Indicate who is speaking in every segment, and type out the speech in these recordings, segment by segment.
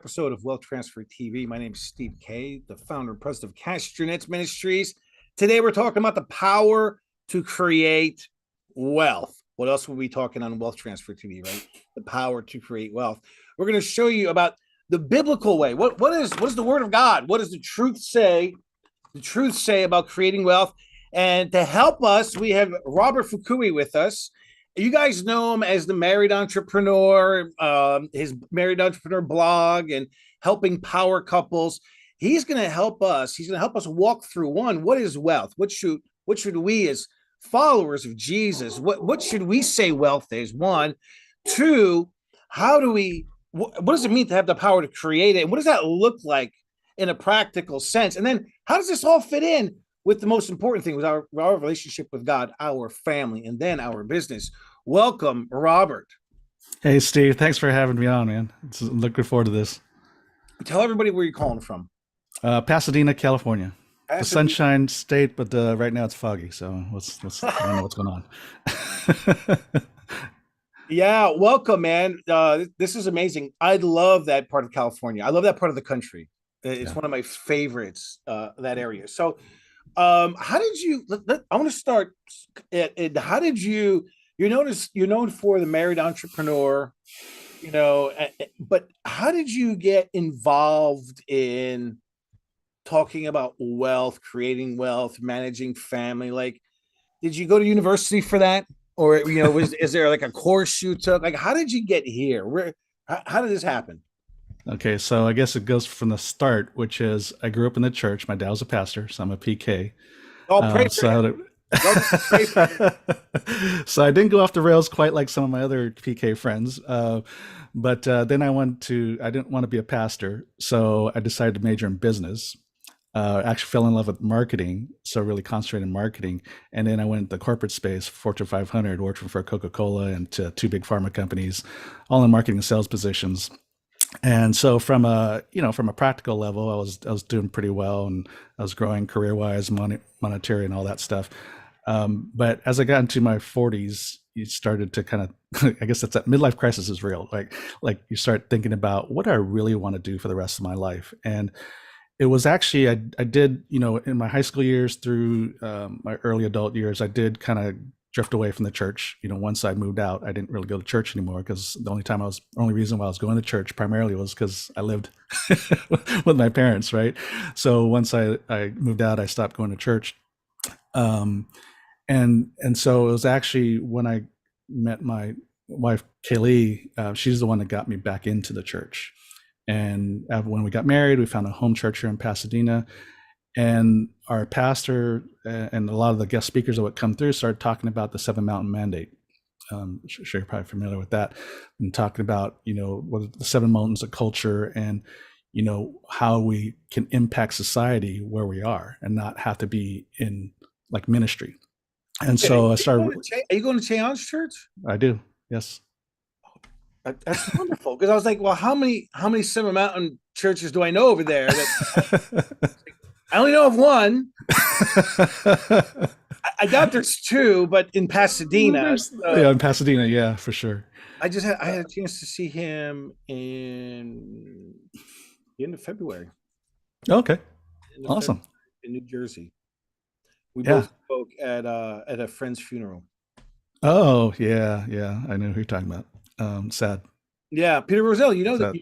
Speaker 1: Episode of Wealth Transfer TV. My name is Steve K, the founder and president of Kasyanenko Ministries. Today we're talking about the power to create wealth. What else will we be talking on Wealth Transfer TV, right? The power to create wealth. We're going to show you about the biblical way. What is the word of God? What does the truth say? The truth say about creating wealth? And to help us, we have Robert Fukui with us. You guys know him as the Married Entrepreneur, his Married Entrepreneur blog, and helping power couples. He's going to help us. He's going to help us walk through what is wealth? What should we as followers of Jesus? What should we say wealth is? One, two. What does it mean to have the power to create it? And what does that look like in a practical sense? And then how does this all fit in with the most important thing, with our relationship with God, our family, and then our business? Welcome, Robert.
Speaker 2: Hey, Steve. Thanks for having me on, man. Looking forward to this.
Speaker 1: Tell everybody where you're calling from.
Speaker 2: Pasadena, California. The Sunshine State, but right now it's foggy. So I don't know what's going on.
Speaker 1: Yeah, welcome, man. This is amazing. I love that part of California. I love that part of the country. It's one of my favorites, that area. So how did you, I want to start at how did you're known for the Married Entrepreneur, but how did you get involved in talking about wealth, creating wealth, managing family? Like, did you go to university for that? Or, is there like a course you took? Like, how did you get here? How did this happen?
Speaker 2: Okay, so I guess it goes from the start, which is I grew up in the church. My dad was a pastor, so I'm a PK.
Speaker 1: Oh, pray for
Speaker 2: So I didn't go off the rails quite like some of my other PK friends, but then I didn't want to be a pastor, so I decided to major in business. Actually fell in love with marketing, so really concentrated in marketing. And then I went into the corporate space, Fortune 500, working for Coca-Cola and to two big pharma companies, all in marketing and sales positions. And so from a practical level, I was doing pretty well, and I was growing career wise, monetary, and all that stuff. But as I got into my 40s, you started to kind of, I guess that midlife crisis is real. Like you start thinking about, what do I really want to do for the rest of my life? And it was actually, I did, in my high school years through my early adult years, I did kind of drift away from the church. Once I moved out, I didn't really go to church anymore, because the only reason why I was going to church primarily was because I lived with my parents, right? So once I moved out, I stopped going to church. And so it was actually when I met my wife, Kaylee, she's the one that got me back into the church. And when we got married, we found a home church here in Pasadena. And our pastor and a lot of the guest speakers that would come through started talking about the 7 Mountain Mandate. Sure, you're probably familiar with that. And talking about, what are the 7 mountains of culture, and, how we can impact society where we are and not have to be in like ministry. And so I started.
Speaker 1: Are you going to Cheon's church?
Speaker 2: I do, yes.
Speaker 1: That's wonderful, because I was like, well, how many 7 Mountain churches do I know over there? I only know of one. I doubt there's 2, but in Pasadena.
Speaker 2: In Pasadena, yeah, for sure.
Speaker 1: I had a chance to see him in the end of February.
Speaker 2: Okay, awesome.
Speaker 1: In New Jersey. We both spoke at a friend's funeral.
Speaker 2: Oh, yeah, I know who you're talking about. Sad.
Speaker 1: Yeah, Peter Roselle.
Speaker 2: That.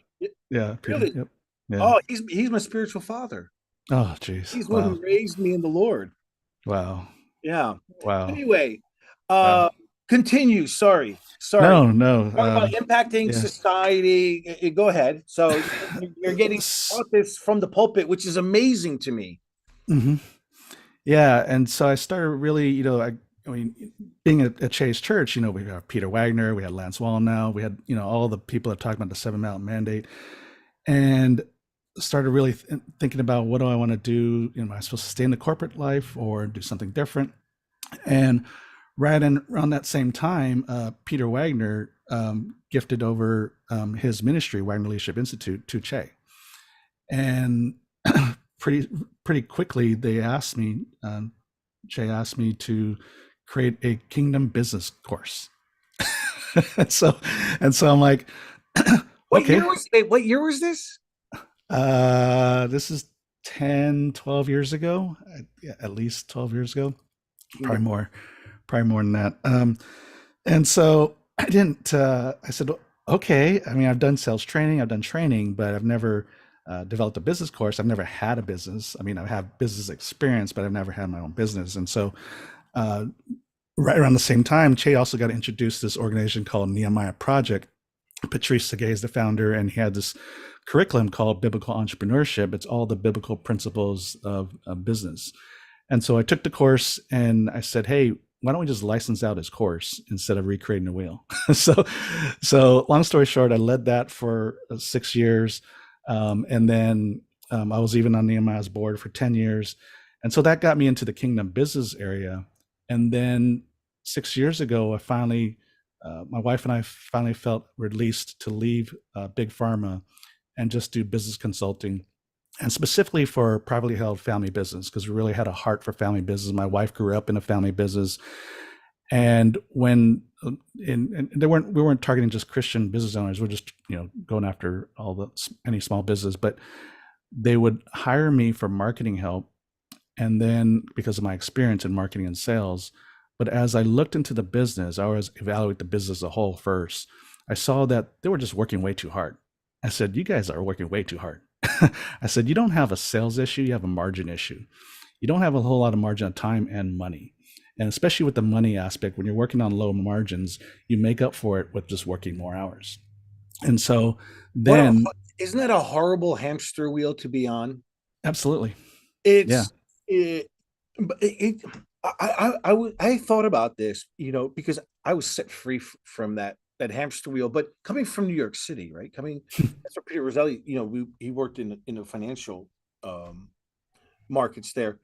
Speaker 2: Yeah, Peter.
Speaker 1: Really?
Speaker 2: Yep. Yeah.
Speaker 1: Oh, he's my spiritual father.
Speaker 2: Oh, geez.
Speaker 1: He's one who raised me in the Lord.
Speaker 2: Wow.
Speaker 1: Yeah.
Speaker 2: Wow.
Speaker 1: Anyway, continue. Sorry.
Speaker 2: No.
Speaker 1: Talk about impacting society. Go ahead. So you're getting this from the pulpit, which is amazing to me.
Speaker 2: Mm-hmm. Yeah, and so I started really, being at Chase Church, we have Peter Wagner, we had Lance Wallnau, we had, all the people that talk about the 7 Mountain Mandate, and started really thinking about, what do I want to do? Am I supposed to stay in the corporate life or do something different? And around that same time, Peter Wagner gifted over his ministry, Wagner Leadership Institute, to Che. And pretty quickly, Che asked me to create a kingdom business course. and so I'm like,
Speaker 1: What year was this?
Speaker 2: This is 10, 12 years ago. Yeah, at least 12 years ago. Probably
Speaker 1: Kingdom.
Speaker 2: more, probably more than that. And so I didn't, I said, okay, I mean, I've done sales training, I've done training, but I've never developed a business course. I've never had a business. I mean, I have business experience, but I've never had my own business. And so, uh, right around the same time, Che also got introduced to this organization called Nehemiah Project. Patrice Segay is the founder, and he had this curriculum called Biblical Entrepreneurship. It's all the biblical principles of business. And so I took the course and I said, hey, why don't we just license out his course instead of recreating the wheel? so, so long story short, I led that for 6 years. And then I was even on Nehemiah's board for 10 years. And so that got me into the kingdom business area. And then 6 years ago, my wife and I finally felt released to leave Big Pharma and just do business consulting, and specifically for privately held family business, because we really had a heart for family business. My wife grew up in a family business, and when and we weren't targeting just Christian business owners. We're just going after any small business, but they would hire me for marketing help, and then because of my experience in marketing and sales. But as I looked into the business, I always evaluate the business as a whole first. I saw that they were just working way too hard. I said, you guys are working way too hard. I said, you don't have a sales issue, you have a margin issue. You don't have a whole lot of margin of time and money. And especially with the money aspect, when you're working on low margins, you make up for it with just working more hours. And so
Speaker 1: What a,
Speaker 2: then,
Speaker 1: isn't that a horrible hamster wheel to be on?
Speaker 2: absolutely. Yeah.
Speaker 1: It's it, but I thought about this, because I was set free from that hamster wheel. But coming from New York City, right? That's what Peter Roselli, he worked in the financial um, markets there.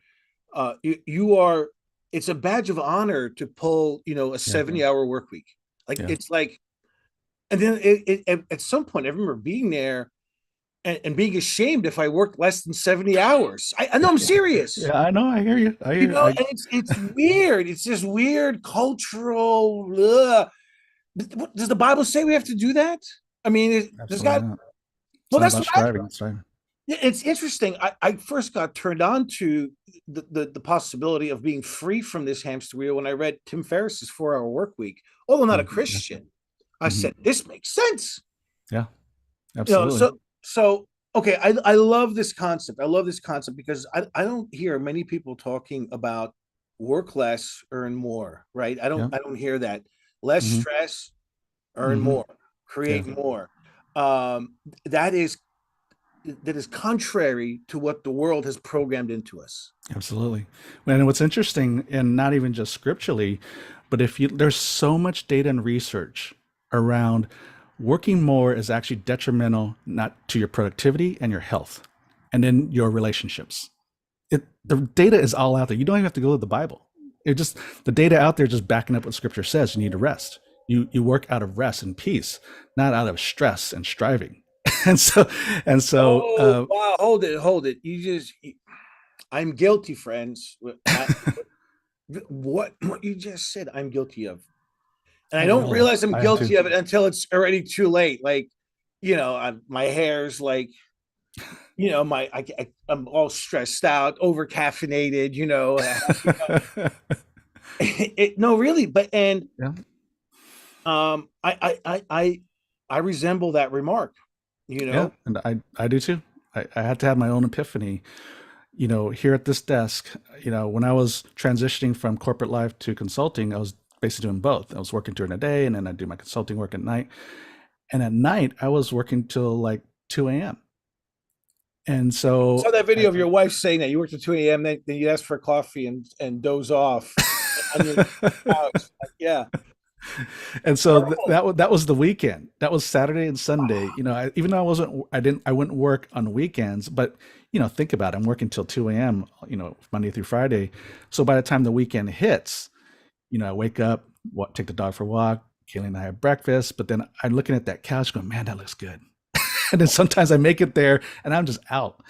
Speaker 1: You are. It's a badge of honor to pull, a
Speaker 2: Yeah.
Speaker 1: 70-hour work week. Like
Speaker 2: Yeah.
Speaker 1: it's like, and then at some point, I remember being there and being ashamed if I worked less than 70 hours. I know, I'm serious.
Speaker 2: Yeah. I know. I hear you. I hear.
Speaker 1: And it's weird. It's just weird cultural. Does the Bible say we have to do that? I mean, there's
Speaker 2: Absolutely
Speaker 1: got.
Speaker 2: not. It's
Speaker 1: Well,
Speaker 2: not
Speaker 1: that's
Speaker 2: about
Speaker 1: what I.
Speaker 2: striving. It's striving.
Speaker 1: Yeah, it's interesting. I first got turned on to the possibility of being free from this hamster wheel when I read Tim Ferriss's 4 Hour Work Week. Although not a
Speaker 2: Yeah.
Speaker 1: Christian, I
Speaker 2: Hmm.
Speaker 1: said this makes sense.
Speaker 2: Yeah.
Speaker 1: You know,
Speaker 2: Absolutely.
Speaker 1: so okay, I love this concept. I love this concept because I don't hear many people talking about work less, earn more, right?
Speaker 2: Yeah.
Speaker 1: I don't hear that. Less
Speaker 2: Hmm.
Speaker 1: stress, earn
Speaker 2: Hmm.
Speaker 1: more,
Speaker 2: Yeah.
Speaker 1: create more. Um, that is that is contrary to what the world has programmed into us.
Speaker 2: Absolutely. And what's interesting, and not even just scripturally, but if you there's so much data and research around working more is actually detrimental not to your productivity and your health, and then your relationships. The data is all out there. You don't even have to go to the Bible. It just the data out there just backing up what Scripture says. You need to rest. You work out of rest and peace, not out of stress and striving. and so and so
Speaker 1: Oh wow! Hold it. I'm guilty, friends. What you just said, I'm guilty of, and I
Speaker 2: oh, we
Speaker 1: don't
Speaker 2: all are.
Speaker 1: realize I'm
Speaker 2: I am too.
Speaker 1: guilty of it until it's already too late. Like, my hair's like, I'm all stressed out, over caffeinated. No, really, but and
Speaker 2: Yeah.
Speaker 1: I resemble that remark. You
Speaker 2: Yeah,
Speaker 1: know,
Speaker 2: and I do too. I had to have my own epiphany. Here at this desk, when I was transitioning from corporate life to consulting, I was basically doing both. I was working during the day, and then I do my consulting work at night. And at night, I was working till like 2 a.m. And
Speaker 1: I saw
Speaker 2: so
Speaker 1: that
Speaker 2: I,
Speaker 1: video of your wife saying that you worked at 2 a.m. Then you asked for coffee and doze off on your couch. Like, yeah,
Speaker 2: and so
Speaker 1: terrible.
Speaker 2: that was the weekend. That was Saturday and Sunday. Even though I wouldn't work on weekends, but think about it. I'm working till 2 a.m. Monday through Friday. So by the time the weekend hits, I wake up, take the dog for a walk. Kaylee and I have breakfast, but then I'm looking at that couch going, man, that looks good. And then sometimes I make it there and I'm just out.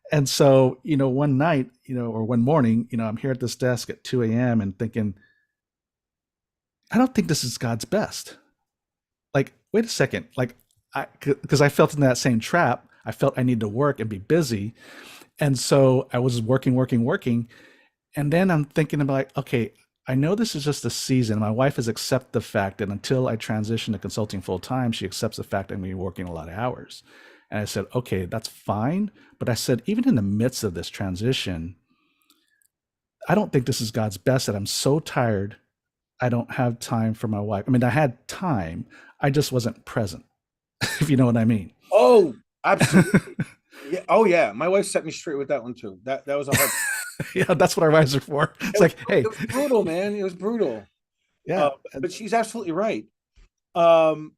Speaker 2: And so, one night, or one morning, I'm here at this desk at 2 a.m. and thinking, I don't think this is God's best. Like, wait a second. Like, because I felt in that same trap. I felt I needed to work and be busy. And so I was working. And then I'm thinking about, like, okay, I know this is just a season. My wife has accepted the fact that until I transition to consulting full time, she accepts the fact that I'm going to be working a lot of hours. And I said, okay, that's fine. But I said, even in the midst of this transition, I don't think this is God's best, that I'm so tired. I don't have time for my wife. I mean, I had time. I just wasn't present, if you know what I mean.
Speaker 1: Oh, absolutely. Yeah. Oh, yeah. My wife set me straight with that one too. That was a hard.
Speaker 2: Yeah, that's what our wives are for. It's like, hey,
Speaker 1: It was brutal, man. It was brutal.
Speaker 2: yeah,
Speaker 1: But she's absolutely right. Um,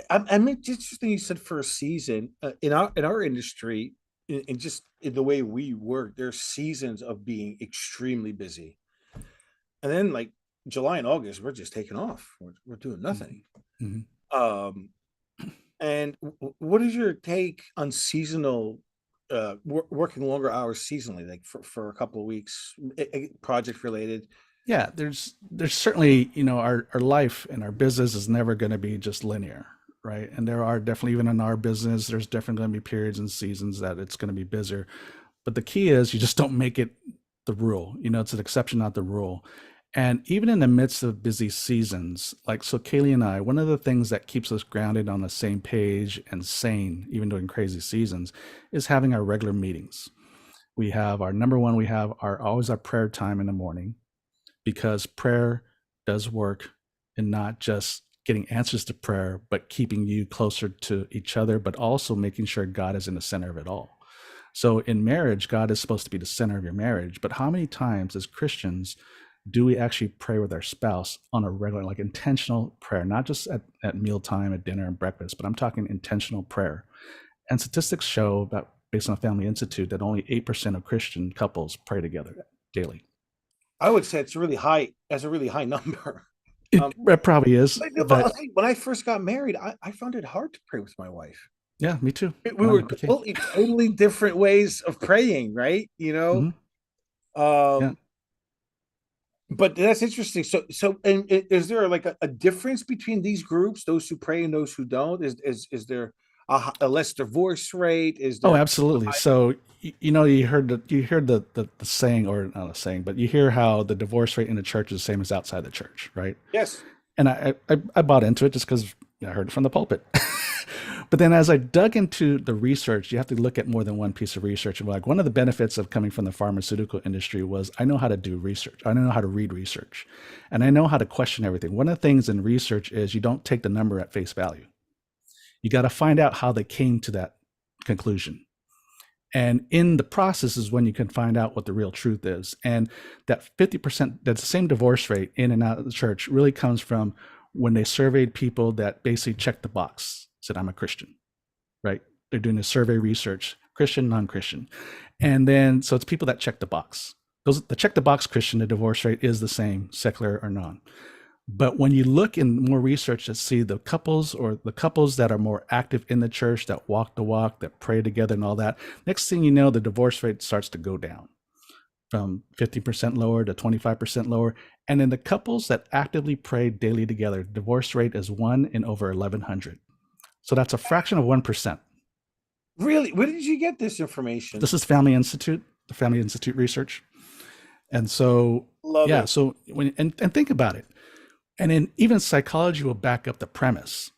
Speaker 1: I mean, it's interesting you said for a season in our industry, in just in the way we work. There's seasons of being extremely busy, and then like July and August, we're just taking off. We're doing nothing.
Speaker 2: mm-hmm.
Speaker 1: Um, and what is your take on seasonal? Working longer hours seasonally, like for a couple of weeks, project related.
Speaker 2: Yeah, there's certainly, our life and our business is never going to be just linear, right? And there are definitely, even in our business, there's definitely going to be periods and seasons that it's going to be busier. But the key is you just don't make it the rule. It's an exception, not the rule. And even in the midst of busy seasons, like, so Kaylee and I, one of the things that keeps us grounded on the same page and sane, even during crazy seasons, is having our regular meetings. We have our number one, we have always our prayer time in the morning, because prayer does work in not just getting answers to prayer, but keeping you closer to each other, but also making sure God is in the center of it all. So in marriage, God is supposed to be the center of your marriage. But how many times as Christians do we actually pray with our spouse on a regular, like intentional prayer, not just at mealtime, at dinner and breakfast, but I'm talking intentional prayer. And statistics show that, based on Family Institute, that only 8% of Christian couples pray together daily.
Speaker 1: I would say it's really high. That's a really high number.
Speaker 2: It probably is, but
Speaker 1: When I first got married, I found it hard to pray with my wife.
Speaker 2: yeah, me too.
Speaker 1: We were totally different ways of praying, right?
Speaker 2: Mm-hmm. Yeah.
Speaker 1: But that's interesting. And is there like a difference between these groups, those who pray and those who don't? Is there a less divorce rate? Is
Speaker 2: Oh,
Speaker 1: there?
Speaker 2: absolutely. So you heard the saying, or not a saying, but you hear how the divorce rate in the church is the same as outside the church, right?
Speaker 1: Yes.
Speaker 2: And I bought into it just because I heard it from the pulpit. But then as I dug into the research, you have to look at more than one piece of research. And like, one of the benefits of coming from the pharmaceutical industry was I know how to do research. I know how to read research, and I know how to question everything. One of the things in research is you don't take the number at face value. You got to find out how they came to that conclusion. And in the process is when you can find out what the real truth is. And that 50%, that's the same divorce rate in and out of the church, really comes from when they surveyed people that basically checked the box, said, I'm a Christian, right? They're doing a survey research, Christian, non-Christian. And then, so it's people that check the box. The check the box Christian, the divorce rate is the same, secular or non. But when you look in more research to see the couples that are more active in the church, that walk the walk, that pray together and all that, next thing you know, the divorce rate starts to go down from 50% lower to 25% lower. And in the couples that actively pray daily together, divorce rate is 1 in over 1,100. So that's a fraction of 1%.
Speaker 1: Really? Where did you get this information?
Speaker 2: This is Family Institute, the Family Institute research. And so,
Speaker 1: Love it.
Speaker 2: So and think about it. And in even psychology will back up the premise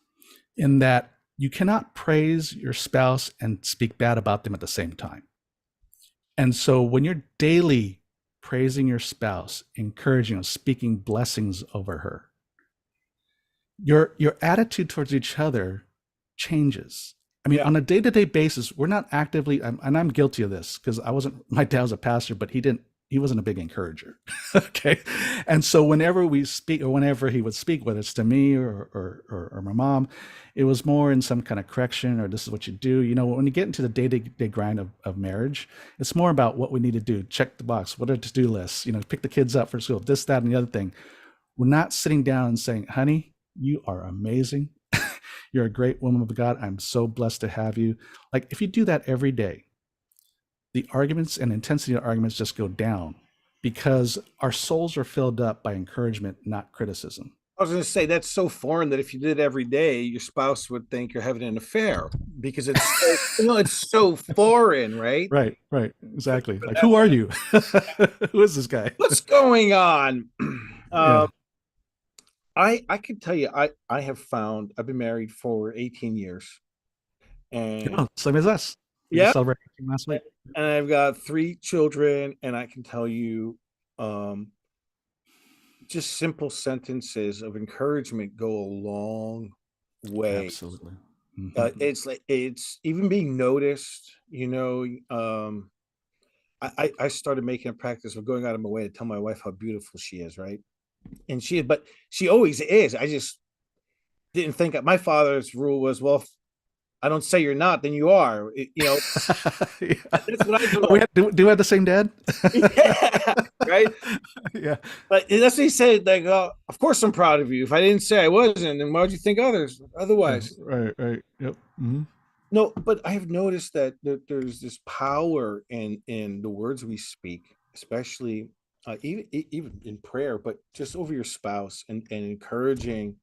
Speaker 2: in that you cannot praise your spouse and speak bad about them at the same time. And so when you're daily praising your spouse, encouraging, speaking blessings over her, your attitude towards each other changes. I mean, on a day-to-day basis, we're not actively, and I'm guilty of this because my dad was a pastor, but he wasn't a big encourager. Okay. And so whenever we speak, or whenever he would speak, whether it's to me or my mom, it was more in some kind of correction, or this is what you do. When you get into the day-to-day grind of marriage, it's more about what we need to do. Check the box. What are to-do lists? Pick the kids up for school, this, that, and the other thing. We're not sitting down and saying, honey, you are amazing. You're a great woman of God. I'm so blessed to have you. Like, if you do that every day, the arguments and intensity of arguments just go down because our souls are filled up by encouragement, not criticism.
Speaker 1: was going to say that's so foreign that if you did it every day, your spouse would think you're having an affair because it's so, it's so foreign, right?
Speaker 2: Right, right,
Speaker 1: But,
Speaker 2: exactly.
Speaker 1: but
Speaker 2: Like,
Speaker 1: that,
Speaker 2: who are you? Who is this guy?
Speaker 1: what's going on?
Speaker 2: Yeah.
Speaker 1: Um, I can tell you, I have found I've been married for 18 years, and
Speaker 2: Oh, same as us. We just
Speaker 1: yeah,
Speaker 2: celebrated last week.
Speaker 1: and I've got three children, and I can tell you, um, just simple sentences of encouragement go a long way.
Speaker 2: Absolutely. Hmm.
Speaker 1: It's like it's even being noticed. I started making a practice of going out of my way to tell my wife how beautiful she is, right? And but she always is. I just didn't think my father's rule was, well, if I don't say you're not, then you are.
Speaker 2: Yeah.
Speaker 1: That's what I
Speaker 2: Oh,
Speaker 1: grew up.
Speaker 2: do we have the same dad?
Speaker 1: Yeah, right.
Speaker 2: Yeah.
Speaker 1: But that's what he said. Like, of course, I'm proud of you. If I didn't say I wasn't, then why would you think
Speaker 2: Yeah.
Speaker 1: otherwise?
Speaker 2: Right. Right. Yep. Hmm.
Speaker 1: No, but I have noticed that there's this power in the words we speak, especially even in prayer, but just over your spouse and encouraging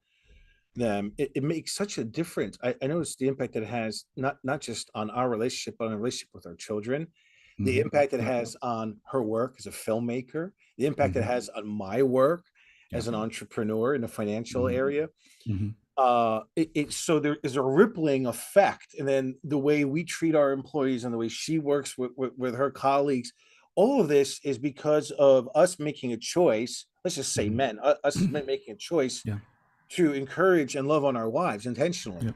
Speaker 1: them. It makes such a difference. I noticed the impact that it has not just on our relationship, but on our relationship with our children, the
Speaker 2: Hmm.
Speaker 1: impact it
Speaker 2: Yep.
Speaker 1: has on her work as a filmmaker, the impact it
Speaker 2: Hmm.
Speaker 1: has on my work
Speaker 2: Yeah.
Speaker 1: as an entrepreneur in the financial
Speaker 2: Hmm.
Speaker 1: area.
Speaker 2: Hmm.
Speaker 1: So there is a rippling effect, and then the way we treat our employees and the way she works with her colleagues, all of this is because of us making a choice. Let's just say men, us
Speaker 2: Hmm.
Speaker 1: men making a choice
Speaker 2: Yeah.
Speaker 1: to encourage and love on our wives intentionally.
Speaker 2: Yep.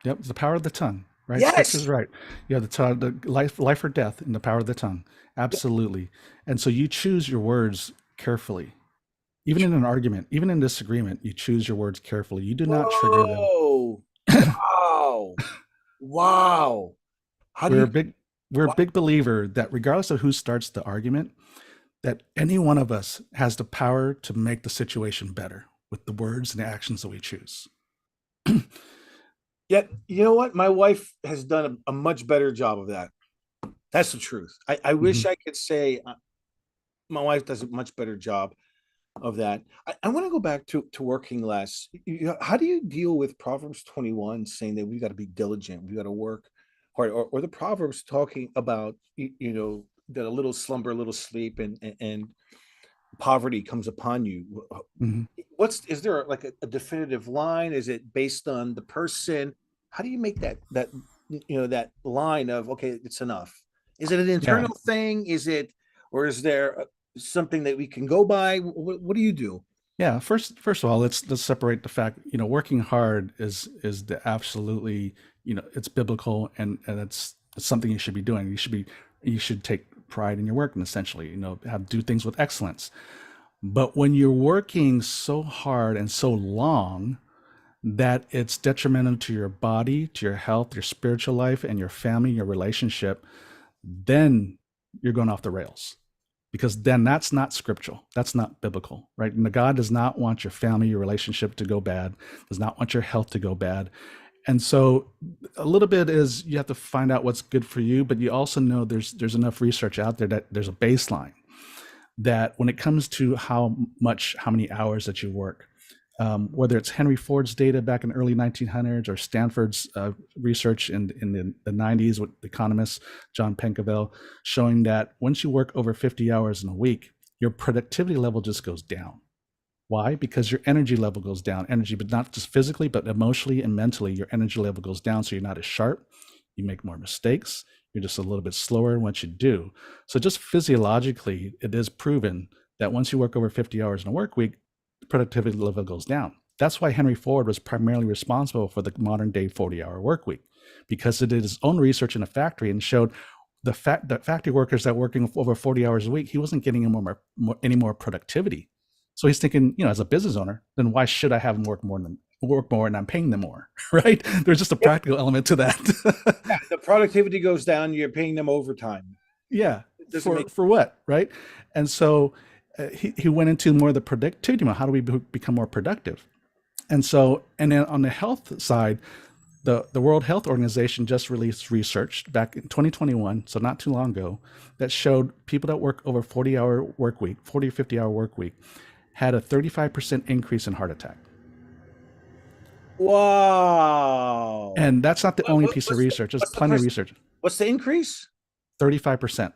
Speaker 2: Yep. It's the power of the tongue, right? Scripture's
Speaker 1: Yes.
Speaker 2: right. Yeah. The life or death in the power of the tongue. Absolutely. And so you choose your words carefully. Even in an argument, even in disagreement, you choose your words carefully. You do not trigger them.
Speaker 1: Whoa. Wow. Wow. How do
Speaker 2: We're
Speaker 1: you?
Speaker 2: a big we're a
Speaker 1: Wow.
Speaker 2: big believer that regardless of who starts the argument, that any one of us has the power to make the situation better with the words and the actions that we choose.
Speaker 1: Yet, you know what? My wife has done a much better job of that. That's the truth. I
Speaker 2: Hmm.
Speaker 1: wish I could say my wife does a much better job of that. I want to go back to working less. How do you deal with Proverbs 21 saying that we got to be diligent, we got to work hard, or the Proverbs talking about that a little slumber, a little sleep, and poverty comes upon you?
Speaker 2: Hmm.
Speaker 1: What's is there like a definitive line? Is it based on the person? How do you make that line of okay, it's enough? Is it an
Speaker 2: Yeah.
Speaker 1: internal thing? Is it or is there something that we can go by? What do you do?
Speaker 2: Yeah. First of all, let's separate the fact, working hard is the absolutely, it's biblical, and it's something you should be doing. You should take pride in your work, and essentially, have do things with excellence. But when you're working so hard and so long that it's detrimental to your body, to your health, your spiritual life, and your family, your relationship, then you're going off the rails. Because then that's not scriptural. That's not biblical, right? And God does not want your family, your relationship to go bad, does not want your health to go bad. And so a little bit is you have to find out what's good for you, but you also know there's enough research out there that there's a baseline that when it comes to how many hours that you work, whether it's Henry Ford's data back in the early 1900s or Stanford's research in the 90s with economist John Penkoville, showing that once you work over 50 hours in a week, your productivity level just goes down. Why? Because your energy level goes down. Energy, but not just physically, but emotionally and mentally, your energy level goes down. So you're not as sharp. You make more mistakes. You're just a little bit slower in what you do. So just physiologically, it is proven that once you work over 50 hours in a work week, productivity level goes down. That's why Henry Ford was primarily responsible for the modern day 40-hour work week, because he did his own research in a factory and showed the fact that factory workers that working over 40 hours a week, he wasn't getting any more productivity. So he's thinking, as a business owner, then why should I have them work more and I'm paying them more, right? There's just a
Speaker 1: Yeah,
Speaker 2: practical element to that.
Speaker 1: the productivity goes down. You're paying them overtime.
Speaker 2: Yeah,
Speaker 1: It doesn't
Speaker 2: for
Speaker 1: make
Speaker 2: what, right? And so he went into more of the productivity. How do we become more productive? And then on the health side, the World Health Organization just released research back in 2021, so not too long ago, that showed people that work over 40 or 50 hour work week had a 35% increase in heart attack.
Speaker 1: Wow.
Speaker 2: And that's not the only piece of research. There's
Speaker 1: What's the
Speaker 2: plenty of research.
Speaker 1: what's the increase?
Speaker 2: 35%.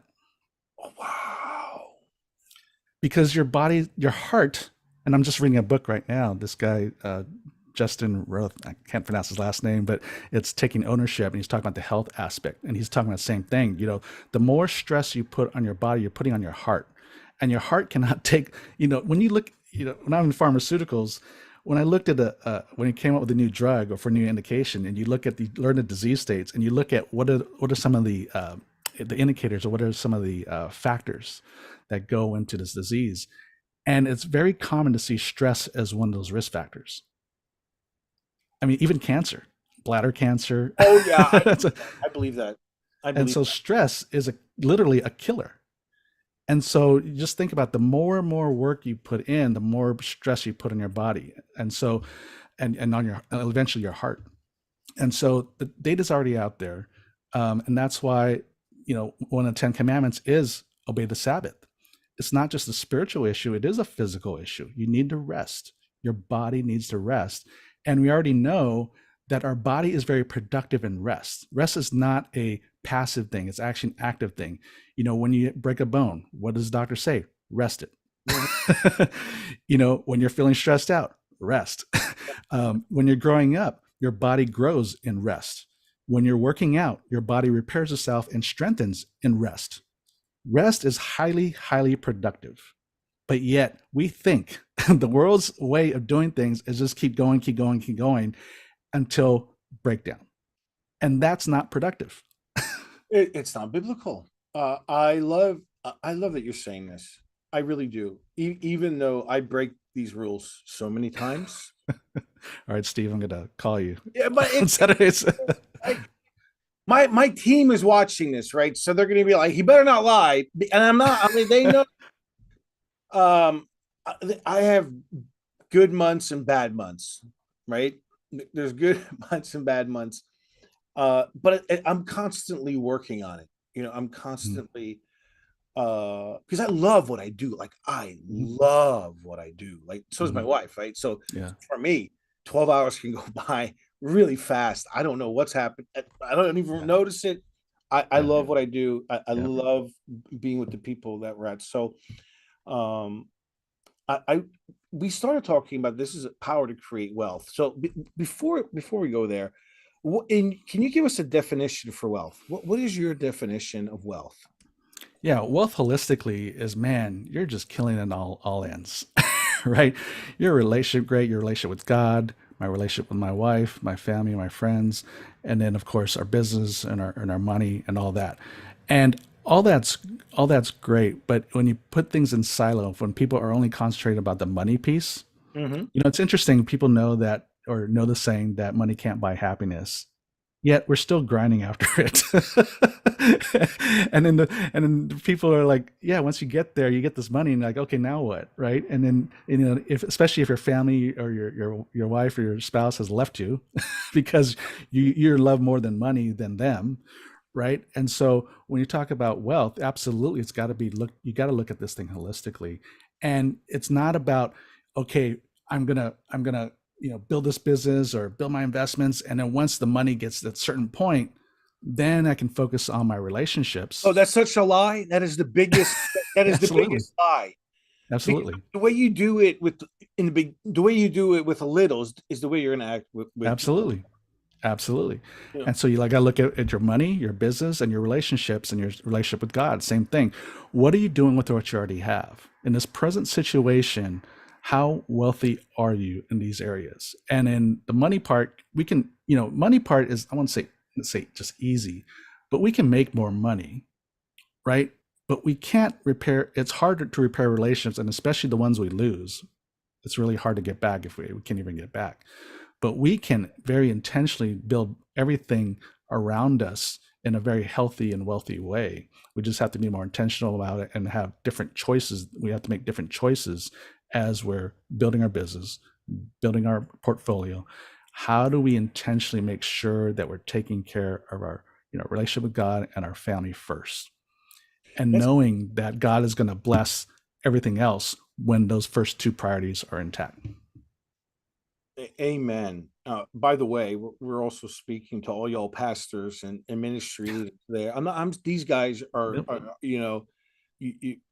Speaker 1: Oh, wow.
Speaker 2: Because your body, your heart, and I'm just reading a book right now. This guy, Justin Roth, I can't pronounce his last name, but it's taking ownership, and he's talking about the health aspect, and he's talking about the same thing. The more stress you put on your body, you're putting on your heart, and your heart cannot take. When you look, when I'm in pharmaceuticals, when I looked at when he came up with a new drug or for a new indication, and you look at learn the disease states, and you look at what are some of the indicators, or what are some of the factors that go into this disease, and it's very common to see stress as one of those risk factors. I mean, even cancer, bladder cancer.
Speaker 1: Oh yeah,
Speaker 2: That's a,
Speaker 1: I believe that. I
Speaker 2: and
Speaker 1: believe
Speaker 2: so
Speaker 1: that.
Speaker 2: stress is literally a killer. And so you just think about the more and more work you put in, the more stress you put on your body. And so, and on your, eventually your heart. And so the data's already out there. And that's why, one of the 10 commandments is obey the Sabbath. It's not just a spiritual issue, it is a physical issue. You need to rest. Your body needs to rest. And we already know that our body is very productive in rest. Rest is not a passive thing, it's actually an active thing. When you break a bone, what does the doctor say? Rest it. When you're feeling stressed out, rest. When you're growing up, your body grows in rest. When you're working out, your body repairs itself and strengthens in rest. Rest is highly, highly productive. But yet we think the world's way of doing things is just keep going, keep going, keep going until breakdown. And that's not productive.
Speaker 1: It's not biblical. I love that you're saying this. I really do. Even though I break these rules so many times.
Speaker 2: All right, Steve, I'm gonna call you.
Speaker 1: Yeah, but
Speaker 2: On Saturdays.
Speaker 1: like my team is watching this, right? So they're going to be like, he better not lie, and I'm not. I mean, they know. Um, I have good months and bad months, right? There's good months and bad months, but I'm constantly working on it. I'm constantly because I love what I do. Like I love what I do. Like so does my wife, right? So
Speaker 2: Yeah.
Speaker 1: for me, 12 hours can go by really fast. I don't know what's happened. I don't even notice it. I
Speaker 2: Yeah.
Speaker 1: love what I do. I
Speaker 2: Yeah.
Speaker 1: love being with the people that we're at. So um I we started talking about this is a power to create wealth. So before we go there, can you give us a definition for wealth? What is your definition of wealth?
Speaker 2: Yeah, wealth holistically is, man, you're just killing it all ends, right? Your relationship, great, your relationship with God, my relationship with my wife, my family, my friends, and then of course our business and our money and all that. And all that's great, but when you put things in silo, when people are only concentrated about the money piece,
Speaker 1: Mm-hmm.
Speaker 2: it's interesting. People know that, or know the saying that money can't buy happiness, yet we're still grinding after it. And then the people are like, yeah, once you get there, you get this money, and like, okay, now what, right? And then if especially if your family or your wife or your spouse has left you, because you're loved more than money than them, right? And so when you talk about wealth, absolutely, it's got to be you got to look at this thing holistically, and it's not about, okay, I'm gonna build this business or build my investments, and then once the money gets to a certain point, then I can focus on my
Speaker 1: Oh,
Speaker 2: relationships.
Speaker 1: that's such a lie. That is the biggest. That is the
Speaker 2: Absolutely.
Speaker 1: biggest lie. Because
Speaker 2: Absolutely.
Speaker 1: the way you do it with in the big, the way you do it with a little is the way you're going to act with
Speaker 2: Absolutely. Absolutely.
Speaker 1: you know.
Speaker 2: And so you got to look at your money, your business, and your relationships, and your relationship with God. Same thing. What are you doing with what you already have? In this present situation, how wealthy are you in these areas? And in the money part, we can, money part is, I want to say, let's say just easy, but we can make more money, right? But we can't repair, it's harder to repair relationships, and especially the ones we lose. It's really hard to get back if we can't even get back. But we can very intentionally build everything around us in a very healthy and wealthy way. We just have to be more intentional about it and have different choices. We have to make different choices as we're building our business, building our portfolio. How do we intentionally make sure that we're taking care of our relationship with God and our family first, and
Speaker 1: That's
Speaker 2: knowing that God is going to bless everything else when those first two priorities are intact?
Speaker 1: amen. By the way, we're also speaking to all y'all pastors and ministry leaders there. I'm not. I'm. These guys
Speaker 2: Yep.
Speaker 1: you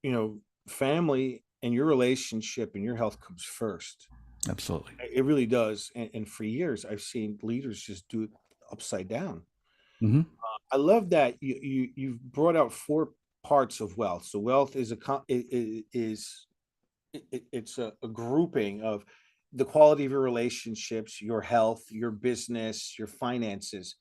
Speaker 1: know, family and your relationship and your health comes first.
Speaker 2: Absolutely.
Speaker 1: It really does. And for years, I've seen leaders just do it upside down.
Speaker 2: Hmm.
Speaker 1: I love that you've brought out four parts of wealth. So wealth is it's a grouping of the quality of your relationships, your health, your business, your finances.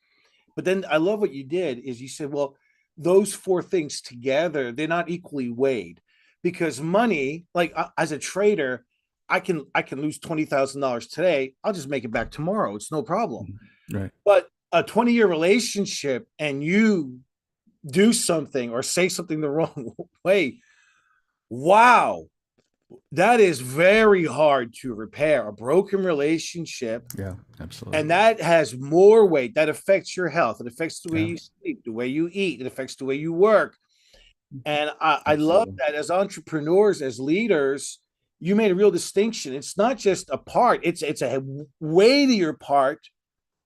Speaker 1: But then I love what you did is you said, well, those four things together, they're not equally weighed because money, like as a trader, I can lose $20,000 today. I'll just make it back tomorrow. It's no problem.
Speaker 2: Right.
Speaker 1: But a 20-year relationship and you do something or say something the wrong way, wow, that is very hard to repair. A broken relationship,
Speaker 2: Yeah. Absolutely.
Speaker 1: and that has more weight. That affects your health. It affects the way
Speaker 2: Yeah.
Speaker 1: you sleep, the way you eat. It affects the way you work. And I love
Speaker 2: Absolutely.
Speaker 1: that as entrepreneurs, as leaders, you made a real distinction. It's not just a part; it's a weightier part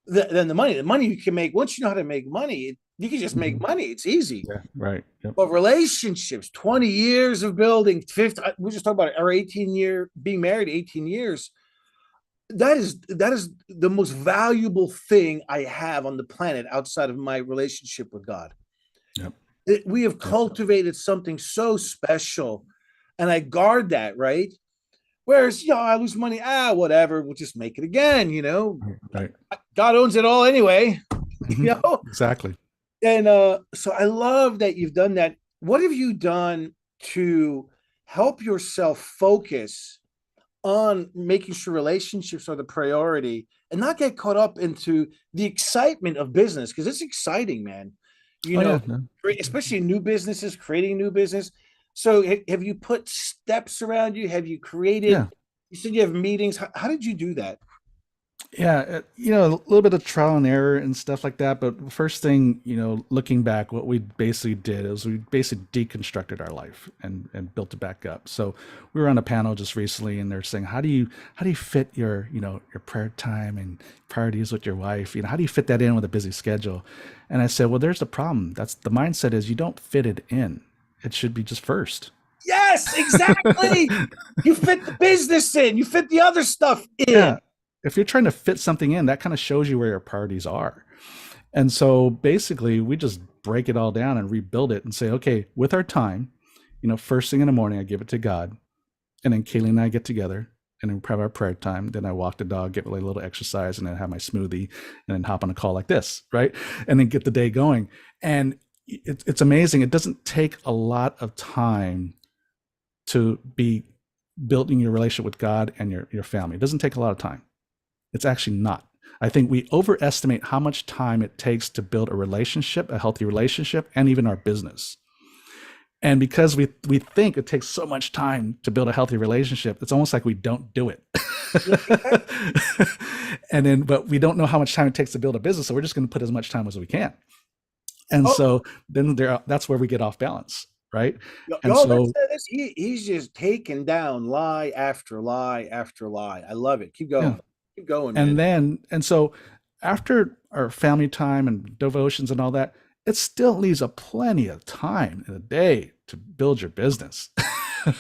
Speaker 1: than the money. The money you can make once you know how to make money, you can just make
Speaker 2: Hmm.
Speaker 1: money. It's easy.
Speaker 2: Yeah. Right. Yep.
Speaker 1: But relationships, 20 years of building, 50, we just talked about it, our 18-year being married, 18 years. That is the most valuable thing I have on the planet outside of my relationship with God.
Speaker 2: Yep.
Speaker 1: We have
Speaker 2: Yep.
Speaker 1: cultivated something so special, and I guard that, right? Whereas, I lose money, whatever, we'll just make it again,
Speaker 2: Right.
Speaker 1: God owns it all anyway,
Speaker 2: Hmm.
Speaker 1: you know.
Speaker 2: Exactly.
Speaker 1: And so I love that you've done that. What have you done to help yourself focus on making sure relationships are the priority and not get caught up into the excitement of business? Because it's exciting, man. You
Speaker 2: Oh
Speaker 1: know,
Speaker 2: yeah. No.
Speaker 1: especially new businesses, creating new business. So have you put steps around you? Have you created,
Speaker 2: Yeah.
Speaker 1: you said you have meetings. How did you do that?
Speaker 2: Yeah, a little bit of trial and error and stuff like that. But first thing, looking back, what we basically did is we basically deconstructed our life and built it back up. So we were on a panel just recently, and they're saying, how do you fit your prayer time and priorities with your wife? How do you fit that in with a busy schedule? And I said, well, there's the problem. That's the mindset is you don't fit it in. It should be just first.
Speaker 1: Yes, exactly. You fit the business in, you fit the other stuff
Speaker 2: Yeah.
Speaker 1: in.
Speaker 2: If you're trying to fit something in, that kind of shows you where your priorities are. And so basically, we just break it all down and rebuild it and say, okay, with our time, first thing in the morning, I give it to God. And then Kaylee and I get together and then we have our prayer time. Then I walk the dog, get really a little exercise, and then have my smoothie and then hop on a call like this, right? And then get the day going. And it's amazing. It doesn't take a lot of time to be building your relationship with God and your family. It doesn't take a lot of time. It's actually not. I think we overestimate how much time it takes to build a relationship, a healthy relationship, and even our business. And because we think it takes so much time to build a healthy relationship, it's almost like we don't do it. But we don't know how much time it takes to build a business, so we're just going to put as much time as we can. And
Speaker 1: Oh,
Speaker 2: so then that's where we get off balance, right? And
Speaker 1: y'all,
Speaker 2: so
Speaker 1: he's just taking down lie after lie after lie. I love it.
Speaker 2: yeah,
Speaker 1: Keep going, man.
Speaker 2: and so after our family time and devotions and all that, it still leaves a plenty of time in a day to build your business.
Speaker 1: I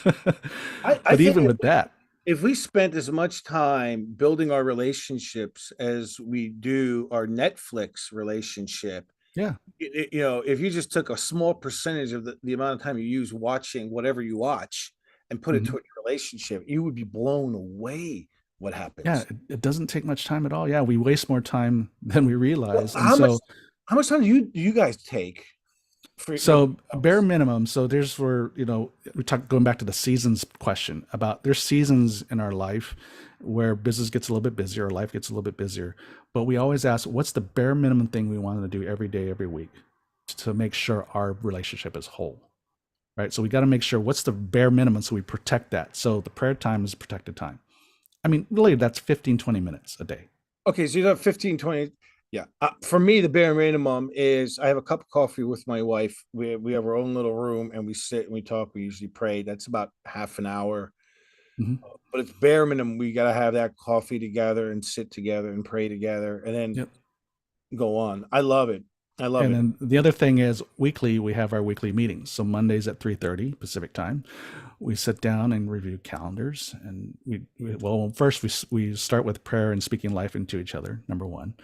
Speaker 2: But
Speaker 1: think
Speaker 2: even with that,
Speaker 1: if we spent as much time building our relationships as we do our Netflix relationship,
Speaker 2: yeah,
Speaker 1: if you just took a small percentage of the amount of time you use watching whatever you watch and put it
Speaker 2: mhm,
Speaker 1: toward your relationship, you would be blown away what
Speaker 2: yeah,
Speaker 1: happens.
Speaker 2: it doesn't take much time at all. Yeah, we waste more time than we
Speaker 1: Well,
Speaker 2: realize, and
Speaker 1: how much time do you guys take for
Speaker 2: so bare
Speaker 1: yourselves?
Speaker 2: minimum. So there's where we talk going back to the seasons question about there's seasons in our life where business gets a little bit busier, our life gets a little bit busier, but we always ask, what's the bare minimum thing we want to do every day, every week, to make sure our relationship is whole, right? So we got to make sure what's the bare minimum so we protect that. So the prayer time is protected time. I mean, really, that's 15-20 minutes a day.
Speaker 1: Okay, so you have 15, 20. Yeah. For me, the bare minimum is I have a cup of coffee with my wife. We have our own little room and we sit and we talk. We usually pray. That's about half an hour.
Speaker 2: Hmm.
Speaker 1: but it's bare minimum. We got to have that coffee together and sit together and pray together and then
Speaker 2: Yep.
Speaker 1: go on. I love it. I love
Speaker 2: And
Speaker 1: it.
Speaker 2: then the other thing is weekly we have our weekly meetings. So Mondays at 3:30 Pacific time, we sit down and review calendars. And well, first we start with prayer and speaking life into each other, number one.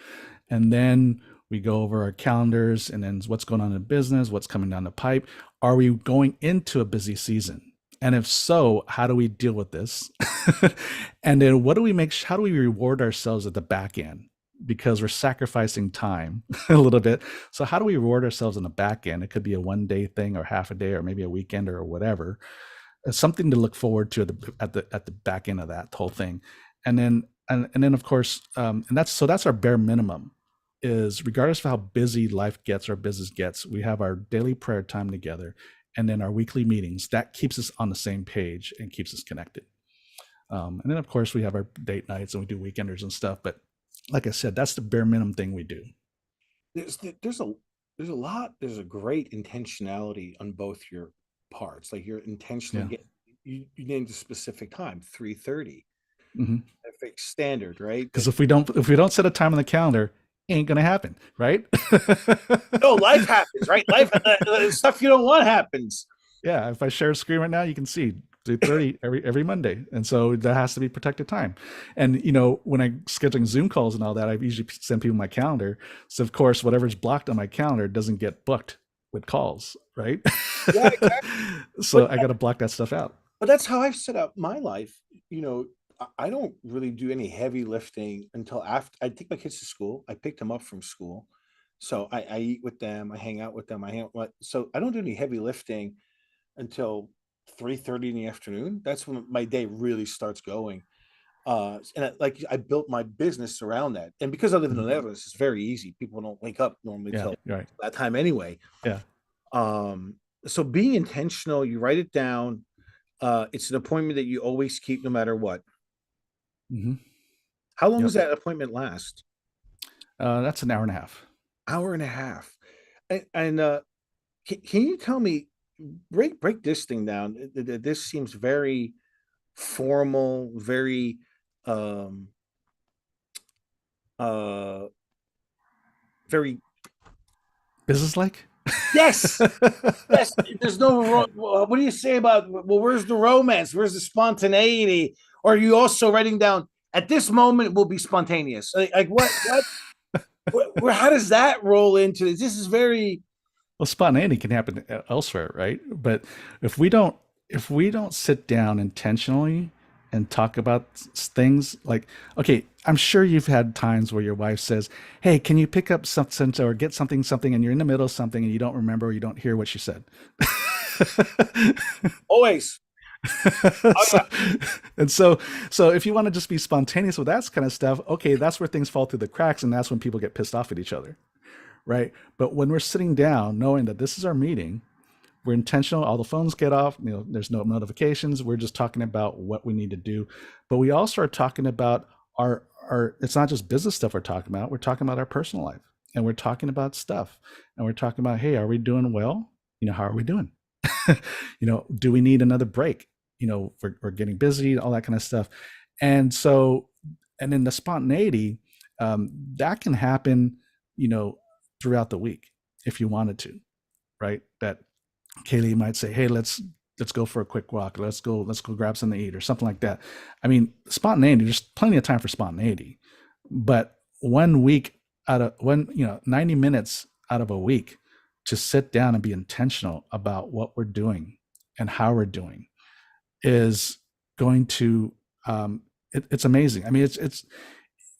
Speaker 2: And then we go over our calendars and then what's going on in business, what's coming down the pipe. Are we going into a busy season? And if so, how do we deal with this? And then how do we reward ourselves at the back end? Because we're sacrificing time a little bit. So how do we reward ourselves in the back end? It could be a 1 day thing or half a day or maybe a weekend or whatever. Something to look forward to at the back end of that whole thing. And then of course, and that's our bare minimum. Is regardless of how busy life gets or business gets, we have our daily prayer time together, and then our weekly meetings. That keeps us on the same page and keeps us connected. And then of course we have our date nights and we do weekenders and stuff. But like I said, that's the bare minimum thing we do.
Speaker 1: There's there's a there's a lot. There's a great intentionality on both your parts. Like you're intentionally
Speaker 2: Yeah.
Speaker 1: getting you named a specific time, 3:30,
Speaker 2: Mm-hmm.
Speaker 1: a fixed standard, right?
Speaker 2: Because if we don't set a time on the calendar, it ain't gonna happen, right?
Speaker 1: No, life happens, right? Life stuff you don't want happens.
Speaker 2: Yeah, if I share a screen right now, you can see 30 every Monday, and so that has to be protected time. And when I'm scheduling Zoom calls and all that, I usually send people my calendar. So of course, whatever's blocked on my calendar doesn't get booked with calls, right?
Speaker 1: Yeah, exactly.
Speaker 2: So
Speaker 1: But
Speaker 2: I got to block that stuff out.
Speaker 1: but that's how I've set up my life. You know, I don't really do any heavy lifting until after I take my kids to school. I pick them up from school. So I eat with them, I hang out with them, so I don't do any heavy lifting until 3:30 in the afternoon. That's when my day really starts going. I built my business around that. And because I live in the
Speaker 2: Mhm.
Speaker 1: Netherlands, it's very easy. People don't wake up normally
Speaker 2: Yeah,
Speaker 1: till
Speaker 2: you're right.
Speaker 1: that time anyway.
Speaker 2: Yeah.
Speaker 1: So being intentional, you write it down. It's an appointment that you always keep no matter what.
Speaker 2: Hmm.
Speaker 1: How long
Speaker 2: Yep.
Speaker 1: does that appointment last?
Speaker 2: That's an hour and a half.
Speaker 1: Hour and a half. And can you tell me, break this thing down? This seems very formal, very um uh very
Speaker 2: Business like.
Speaker 1: yes. Yes, there's no what do you say about, well, where's the romance? Where's the spontaneity? Or are you also writing down at this moment will be spontaneous? Like where how does that roll into this? This is very
Speaker 2: Well, spontaneity can happen elsewhere, right? But if we don't if we don't sit down intentionally and talk about things like, okay, I'm sure you've had times where your wife says, "Hey, can you pick up something or get something," and you're in the middle of something and you don't remember or you don't hear what she said.
Speaker 1: always. Oh
Speaker 2: so,
Speaker 1: yeah.
Speaker 2: and so if you want to just be spontaneous with that kind of stuff, okay, that's where things fall through the cracks and that's when people get pissed off at each other, right? But when we're sitting down knowing that this is our meeting, we're intentional, all the phones get off, there's no notifications, we're just talking about what we need to do. But we also are talking about our it's not just business stuff we're talking about our personal life, and we're talking about stuff, and we're talking about, hey, are we doing well? How are we doing? Do we need another break? We're getting busy, all that kind of stuff. And so, and then the spontaneity, that can happen, you know throughout the week if you wanted to, right? That Kaylee might say, "Hey, let's go for a quick walk. Let's go grab something to eat or something like that." I mean, spontaneity. There's plenty of time for spontaneity, but 1 week out of 90 minutes out of a week to sit down and be intentional about what we're doing and how we're doing is going to it's amazing. I mean,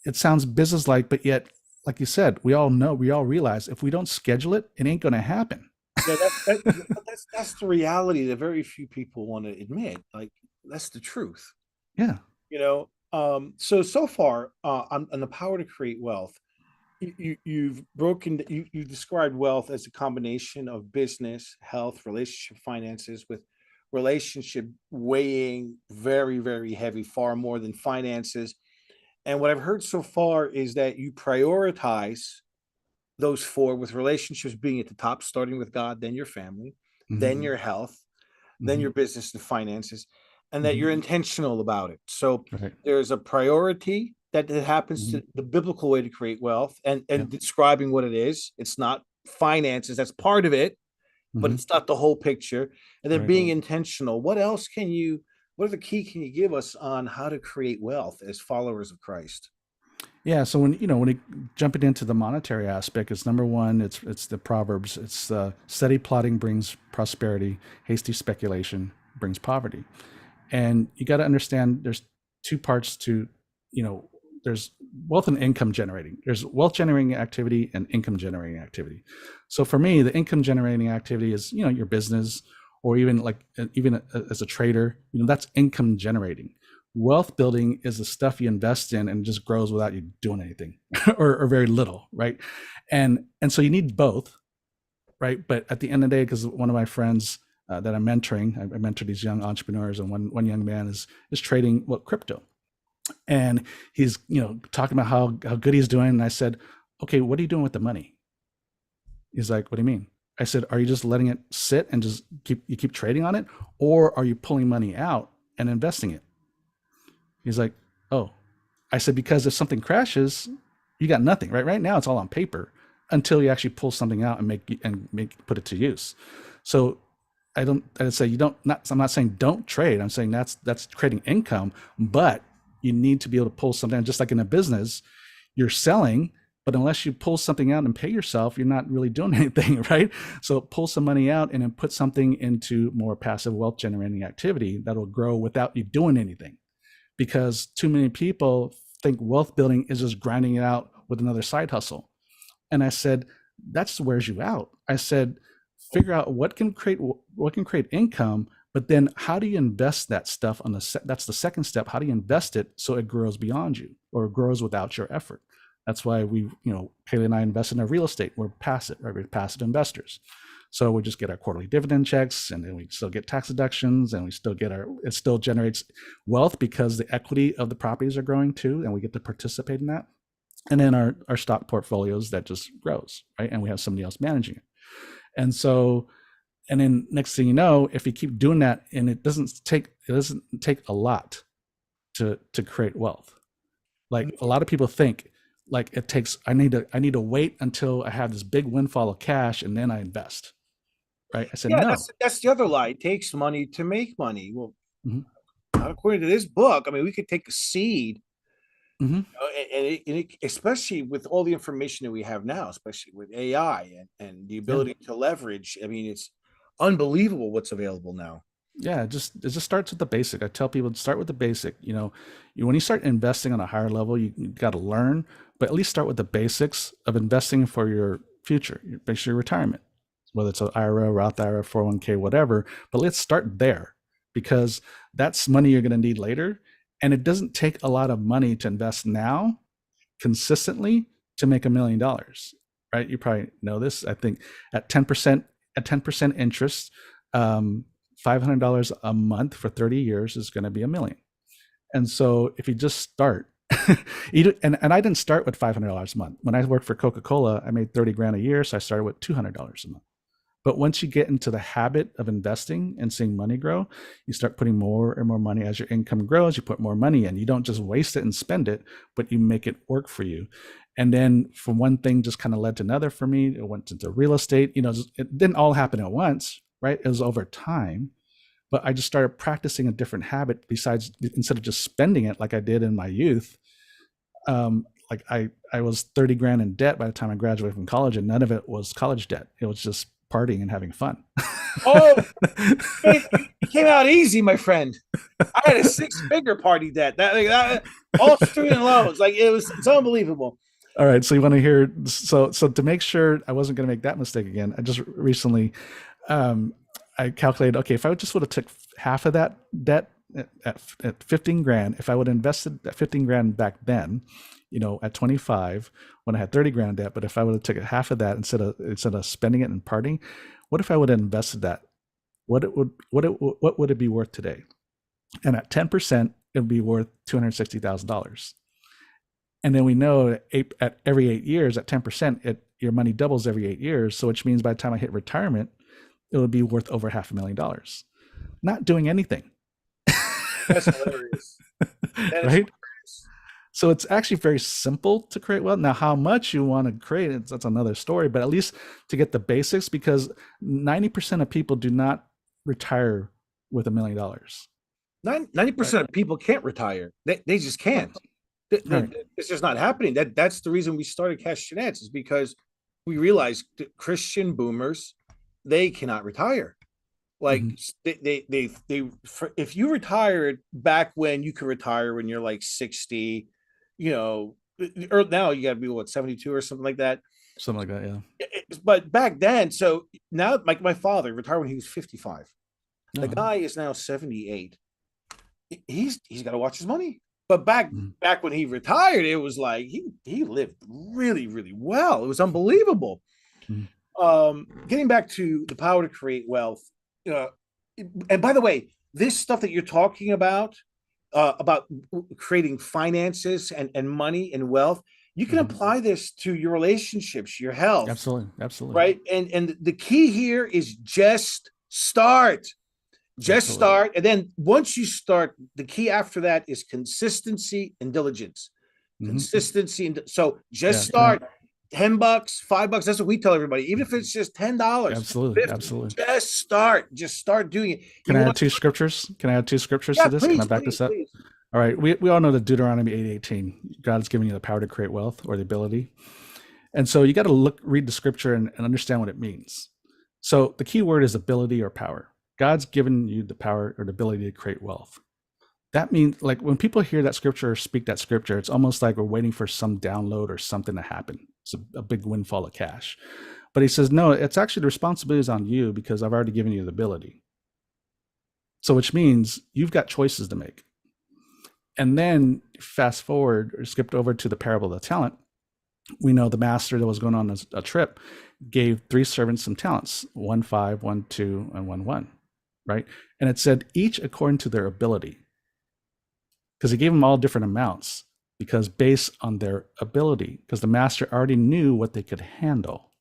Speaker 2: it sounds business like, but yet, like you said, we all realize if we don't schedule it, it ain't going to happen.
Speaker 1: Yeah, that's the reality that very few people want to admit. Like that's the truth.
Speaker 2: Yeah.
Speaker 1: So far on the power to create wealth, you described wealth as a combination of business, health, relationship, finances, with relationship weighing very, very heavy, far more than finances. And what I've heard so far is that you prioritize those four, with relationships being at the top, starting with God, then your family, then
Speaker 2: Mm-hmm.
Speaker 1: your health, then
Speaker 2: Mm-hmm.
Speaker 1: your business and finances. and that
Speaker 2: Hmm.
Speaker 1: you're intentional about it. So
Speaker 2: Right.
Speaker 1: there's a priority that it happens
Speaker 2: Hmm.
Speaker 1: to the biblical way to create wealth, and
Speaker 2: Yeah.
Speaker 1: describing what it is. It's not finances, that's part of it, but
Speaker 2: Hmm.
Speaker 1: it's not the whole picture. And then
Speaker 2: Right.
Speaker 1: being intentional. What else can you, what are the key can you give us on how to create wealth as followers of Christ?
Speaker 2: Yeah. So when you jumping into the monetary aspect, it's number one. It's the Proverbs. It's steady plotting brings prosperity. Hasty speculation brings poverty. And you got to understand there's two parts to, you know, there's wealth and income generating. There's wealth generating activity and income generating activity. So for me, the income generating activity is, your business, or even as a trader, that's income generating. Wealth building is the stuff you invest in and just grows without you doing anything or very little, right? And so you need both, right? But at the end of the day, because one of my friends that I'm mentoring, I mentor these young entrepreneurs, and one young man is trading crypto, and he's talking about how good he's doing. And I said, okay, what are you doing with the money? He's like, what do you mean? I said, are you just letting it sit and just keep trading on it, or are you pulling money out and investing it? He's like, oh. I said, because if something crashes, you got nothing, right? Right now, it's all on paper until you actually pull something out and put it to use. So I'd say you don't, not, I'm not saying don't trade. I'm saying that's creating income, but you need to be able to pull something out. Just like in a business, you're selling, but unless you pull something out and pay yourself, you're not really doing anything, right? So pull some money out and then put something into more passive wealth generating activity that'll grow without you doing anything, because too many people think wealth building is just grinding it out with another side hustle. And I said, that just wears you out. I said, figure out what can create income, but then how do you invest that stuff that's the second step. How do you invest it so it grows beyond you or grows without your effort? That's why Haley and I invest in our real estate. We're passive, right? We're passive investors. So we just get our quarterly dividend checks, and then we still get tax deductions, and it still generates wealth because the equity of the properties are growing too, and we get to participate in that. And then our stock portfolios that just grows, right? And we have somebody else managing it. And so, and then next thing you know, if you keep doing that, and it doesn't take a lot to create wealth. Like a lot of people think like it takes, I need to wait until I have this big windfall of cash and then I invest. Right. I said,
Speaker 1: Yeah,
Speaker 2: no.
Speaker 1: that's the other lie. It takes money to make money. Well,
Speaker 2: Mm-hmm.
Speaker 1: not according to this book. I mean, we could take a seed,
Speaker 2: Mm-hmm.
Speaker 1: especially with all the information that we have now, especially with AI and the
Speaker 2: Yeah.
Speaker 1: ability to leverage. I mean, it's unbelievable what's available now.
Speaker 2: Yeah. It just starts with the basic. I tell people to start with the basic. When you start investing on a higher level, you got to learn, but at least start with the basics of investing for your future, basically your retirement, whether it's an IRA, Roth IRA, 401k, whatever. But let's start there, because that's money you're going to need later. And it doesn't take a lot of money to invest now consistently to make $1 million, right? You probably know this. I think at 10% interest, $500 a month for 30 years is going to be $1 million. And so if you just start, and I didn't start with $500 a month. When I worked for Coca-Cola, I made 30 grand a year. So I started with $200 a month. But once you get into the habit of investing and seeing money grow, you start putting more and more money. As your income grows, you put more money in. You don't just waste it and spend it, but you make it work for you. And then from one thing just kind of led to another for me. It went into real estate. It didn't all happen at once, right? It was over time. But I just started practicing a different habit instead of just spending it like I did in my youth. Like I was 30 grand in debt by the time I graduated from college, and none of it was college debt. It was just partying and having fun.
Speaker 1: Oh, it came out easy, my friend. I had a six-figure party debt. That all student loans. Like it's unbelievable.
Speaker 2: All right, so you want to hear? So to make sure I wasn't going to make that mistake again, I just recently I calculated. Okay, if I just would have took half of that debt at 15 grand, if I would have invested that 15 grand back then, at 25 when I had 30 grand debt, but if I would have taken half of that instead of spending it and partying, what if I would have invested that? What would it be worth today? And at 10%, it would be worth $260,000. And then we know at every 8 years, at 10%, your money doubles every 8 years. So which means by the time I hit retirement, it would be worth over $500,000. Not doing anything.
Speaker 1: That's hilarious. That is
Speaker 2: Right?
Speaker 1: hilarious.
Speaker 2: So it's actually very simple to create wealth. Now, how much you want to create it, that's another story, but at least to get the basics, because 90% of people do not retire with $1 million.
Speaker 1: Ninety
Speaker 2: Right.
Speaker 1: percent of people can't retire. They just
Speaker 2: Right.
Speaker 1: can't.
Speaker 2: Right.
Speaker 1: It's just not happening. That's the reason we started Kasyanenko is because we realized that Christian boomers, they cannot retire. Like
Speaker 2: Mm-hmm.
Speaker 1: if you retired back when you could retire when you're like 60, you know, or now you got to be what 72 or something like that.
Speaker 2: Something like that. Yeah.
Speaker 1: But back then, so now like my father retired when he was 55. The
Speaker 2: No.
Speaker 1: guy is now 78. He's got to watch his money. But back when he retired, it was like he lived really really well. It was unbelievable.
Speaker 2: Mm-hmm.
Speaker 1: Getting back to the power to create wealth, uh, and by the way, this stuff that you're talking about creating finances and money and wealth, you can
Speaker 2: Mm-hmm.
Speaker 1: apply this to your relationships, your health,
Speaker 2: Absolutely. Absolutely.
Speaker 1: right? And the key here is just start. Just
Speaker 2: Absolutely.
Speaker 1: start. And then once you start, the key after that is consistency and diligence.
Speaker 2: Mm-hmm.
Speaker 1: Consistency. And so just
Speaker 2: Yeah. Can I?
Speaker 1: start. $10, $5. That's what we tell everybody. Even if it's just $10,
Speaker 2: Absolutely.
Speaker 1: 50,
Speaker 2: Absolutely.
Speaker 1: just start. Just start doing it.
Speaker 2: Can
Speaker 1: You
Speaker 2: I
Speaker 1: want
Speaker 2: add two scriptures? Can I add two scriptures
Speaker 1: yeah,
Speaker 2: to this? Can I
Speaker 1: please,
Speaker 2: back
Speaker 1: please,
Speaker 2: this up?
Speaker 1: please.
Speaker 2: All right. We all know that Deuteronomy 8:18. God is giving you the power to create wealth or the ability. And so you got to read the scripture and understand what it means. So the key word is ability or power. God's given you the power or the ability to create wealth. That means, like, when people hear that scripture or speak that scripture, it's almost like we're waiting for some download or something to happen. It's a big windfall of cash. But he says, no, it's actually the responsibility is on you because I've already given you the ability. So which means you've got choices to make. And then fast forward or skipped over to the parable of the talent. We know the master that was going on a trip gave 3 servants some talents, 1 5, 1 2, and 1 1, right? And it said each according to their ability, because he gave them all different amounts, because based on their ability, because the master already knew what they could handle.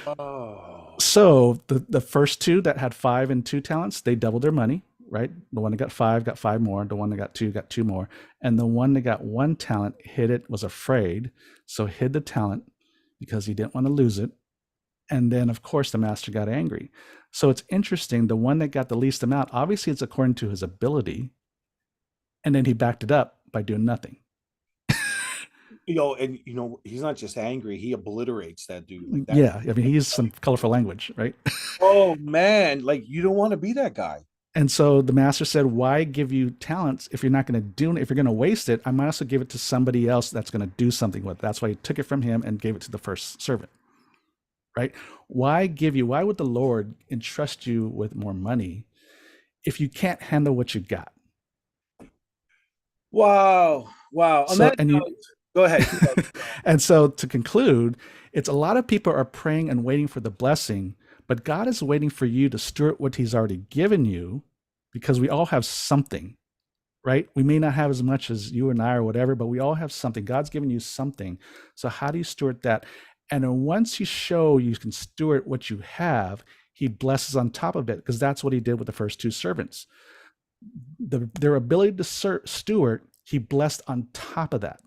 Speaker 1: Oh.
Speaker 2: So the first 2 that had 5 and 2 talents, they doubled their money, right? The one that got 5 more. The one that got 2 got 2 more. And the one that got 1 talent hid it, was afraid, so hid the talent because he didn't want to lose it. And then, of course, the master got angry. So it's interesting. The one that got the least amount, obviously, it's according to his ability. And then he backed it up by doing nothing.
Speaker 1: And he's not just angry, he obliterates that dude like that.
Speaker 2: Yeah. I mean, he used some colorful language, right?
Speaker 1: Oh man, like you don't want to be that guy.
Speaker 2: And so the master said, why give you talents if you're not going to do it? If you're going to waste it, I might also give it to somebody else that's going to do something with it. That's why he took it from him and gave it to the first servant, right? Why would the Lord entrust you with more money if you can't handle what you got?
Speaker 1: Wow. On
Speaker 2: So,
Speaker 1: that note, go ahead.
Speaker 2: and so to conclude, it's a lot of people are praying and waiting for the blessing, but God is waiting for you to steward what he's already given you, because we all have something, right? We may not have as much as you and I or whatever, but we all have something. God's given you something. So how do you steward that? And then once you show you can steward what you have, he blesses on top of it, because that's what he did with the first 2 servants. Their ability to steward, he blessed on top of that.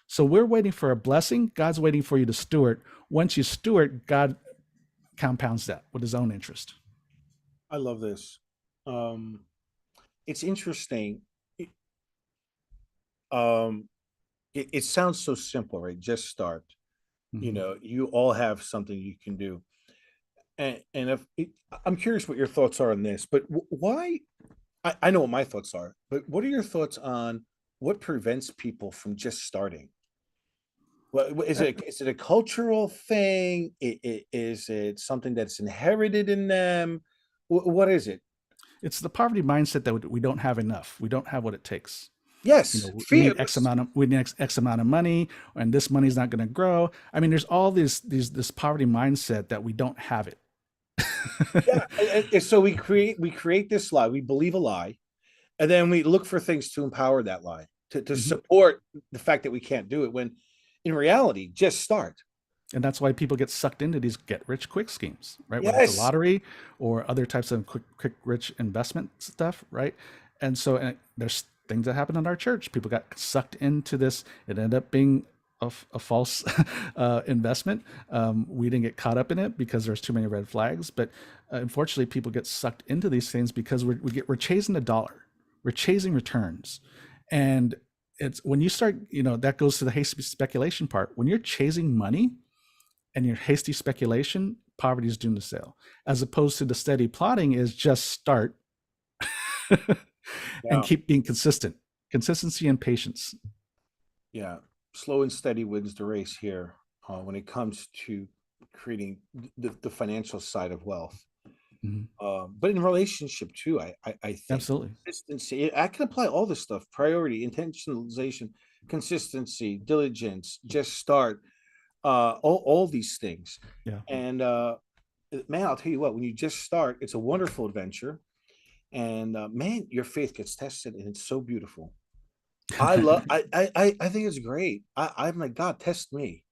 Speaker 2: So we're waiting for a blessing. God's waiting for you to steward. Once you steward, God compounds that with his own interest.
Speaker 1: I love this. It's interesting. It sounds so simple, right? Just start.
Speaker 2: Mm-hmm.
Speaker 1: You all have something you can do. And I'm curious what your thoughts are on this, but why? I know what my thoughts are, but what are your thoughts on what prevents people from just starting? What is it? Is it a cultural thing? Is it something that's inherited in them? What is it?
Speaker 2: It's the poverty mindset that we don't have enough. We don't have what it takes.
Speaker 1: Yes,
Speaker 2: We need
Speaker 1: fear.
Speaker 2: X amount of money, and this money's not going to grow. I mean, there's all this poverty mindset that we don't have it.
Speaker 1: Yeah, and so we create this lie. We believe a lie, and then we look for things to empower that lie to
Speaker 2: Mhm.
Speaker 1: support the fact that we can't do it. When in reality, just start.
Speaker 2: And that's why people get sucked into these get rich quick schemes, right? Whether it's a
Speaker 1: Yes.
Speaker 2: lottery or other types of quick rich investment stuff, right? And so there's things that happen in our church. People got sucked into this. It ended up being a false investment. We didn't get caught up in it because there's too many red flags. But unfortunately, people get sucked into these things because we're chasing the dollar. We're chasing returns. And it's when you start, that goes to the hasty speculation part. When you're chasing money, and your hasty speculation, poverty is doomed to sail. As opposed to the steady plotting is just start and
Speaker 1: Yeah.
Speaker 2: keep being consistent. Consistency and patience.
Speaker 1: Yeah. Slow and steady wins the race here when it comes to creating the financial side of wealth.
Speaker 2: Mhm.
Speaker 1: But in relationship too, I think
Speaker 2: Absolutely.
Speaker 1: consistency. I can apply all this stuff: priority, intentionalization, consistency, diligence. Just start. All these things.
Speaker 2: Yeah.
Speaker 1: And man, I'll tell you what. When you just start, it's a wonderful adventure. And man, your faith gets tested, and it's so beautiful. I love. I think it's great. I'm like, God, test me.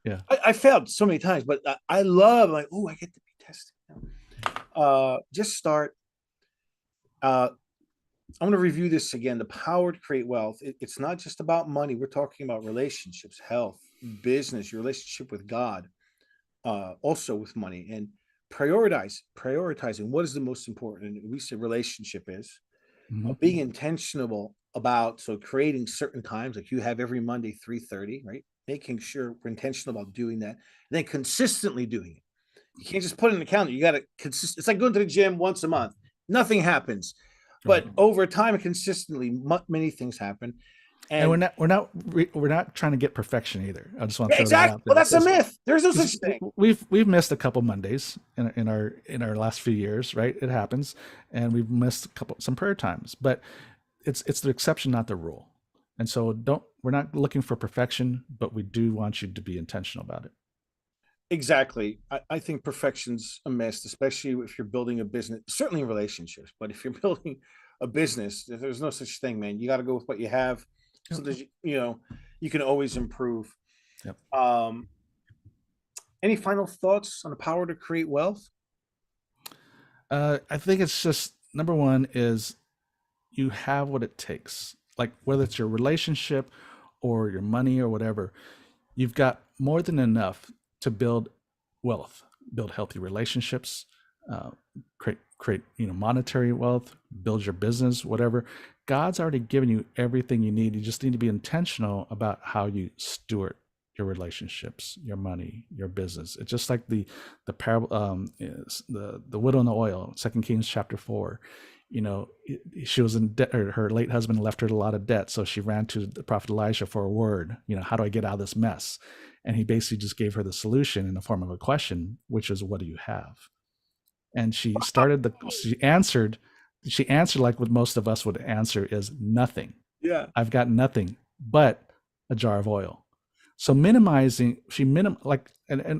Speaker 2: Yeah.
Speaker 1: I failed so many times, but I love like, oh, I get to be tested. Just start. I'm going to review this again. The power to create wealth. It's not just about money. We're talking about relationships, health, business, your relationship with God, also with money, and prioritizing what is the most important. And we say relationship is
Speaker 2: Mhm.
Speaker 1: being intentional about creating certain times like you have every Monday 3:30, right? Making sure we're intentional about doing that, and then consistently doing it. You can't just put it in the calendar. You got to consist. It's like going to the gym once a month. Nothing happens,
Speaker 2: Right.
Speaker 1: but over time and consistently, many things happen.
Speaker 2: And
Speaker 1: And
Speaker 2: we're not trying to get perfection either. I just want to
Speaker 1: yeah,
Speaker 2: throw that
Speaker 1: exactly.
Speaker 2: out
Speaker 1: Well,
Speaker 2: there
Speaker 1: that's a
Speaker 2: because
Speaker 1: myth. There's no such thing.
Speaker 2: we've missed a couple Mondays in our last few years, right? It happens, and we've missed some prayer times, but it's the exception, not the rule. And so we're not looking for perfection, but we do want you to be intentional about it.
Speaker 1: Exactly. I think perfection's a myth, especially if you're building a business, certainly in relationships. But if you're building a business, there's no such thing, man. You got to go with what you have.
Speaker 2: Yep.
Speaker 1: So there's, you can always improve.
Speaker 2: Yep.
Speaker 1: Um, any final thoughts on the power to create wealth?
Speaker 2: I think it's just number one is you have what it takes. Like whether it's your relationship or your money or whatever, you've got more than enough to build wealth, build healthy relationships, uh, create monetary wealth, build your business, whatever. God's already given you everything you need. You just need to be intentional about how you steward your relationships, your money, your business. It's just like the parable, the widow and the oil, 2 Kings chapter 4. She was in debt, or her late husband left her a lot of debt, so she ran to the prophet Elijah for a word. How do I get out of this mess? And he basically just gave her the solution in the form of a question, which is, what do you have? And she answered like what most of us would answer is nothing.
Speaker 1: Yeah.
Speaker 2: I've got nothing but a jar of oil. So and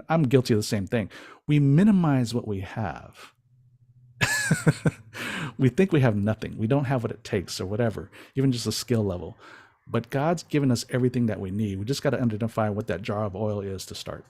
Speaker 2: I'm guilty of the same thing. We minimize what we have. We think we have nothing. We don't have what it takes or whatever, even just a skill level. But God's given us everything that we need. We just got to identify what that jar of oil is to start.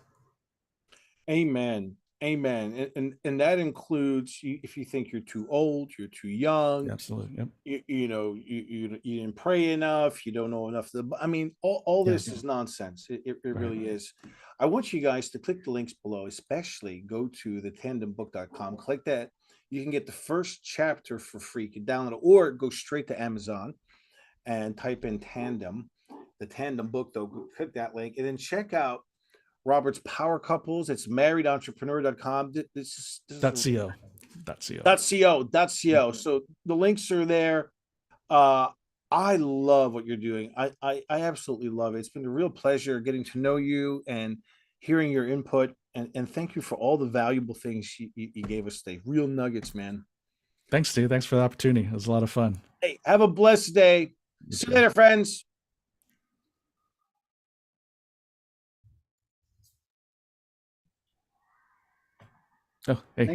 Speaker 1: Amen. Amen. And that includes if you think you're too old, you're too young,
Speaker 2: Absolutely. Yep.
Speaker 1: you didn't pray enough, you don't know enough. I mean, all
Speaker 2: Yeah.
Speaker 1: this is nonsense. It
Speaker 2: Right.
Speaker 1: really is. I want you guys to click the links below, especially go to the tandembook.com. Click that. You can get the first chapter for free. You can download it or go straight to Amazon and type in Tandem, the Tandem book, though. Click that link and then check out Robert's Power Couples. It's marriedentrepreneur.com. This is
Speaker 2: .co.
Speaker 1: .co. So the links are there. I love what you're doing. I absolutely love it. It's been a real pleasure getting to know you and hearing your input. And thank you for all the valuable things you gave us today. Real nuggets, man.
Speaker 2: Thanks, Steve. Thanks for the opportunity. It was a lot of fun.
Speaker 1: Hey, have a blessed day. See you later, friends.
Speaker 2: Oh, hey.
Speaker 1: Thanks.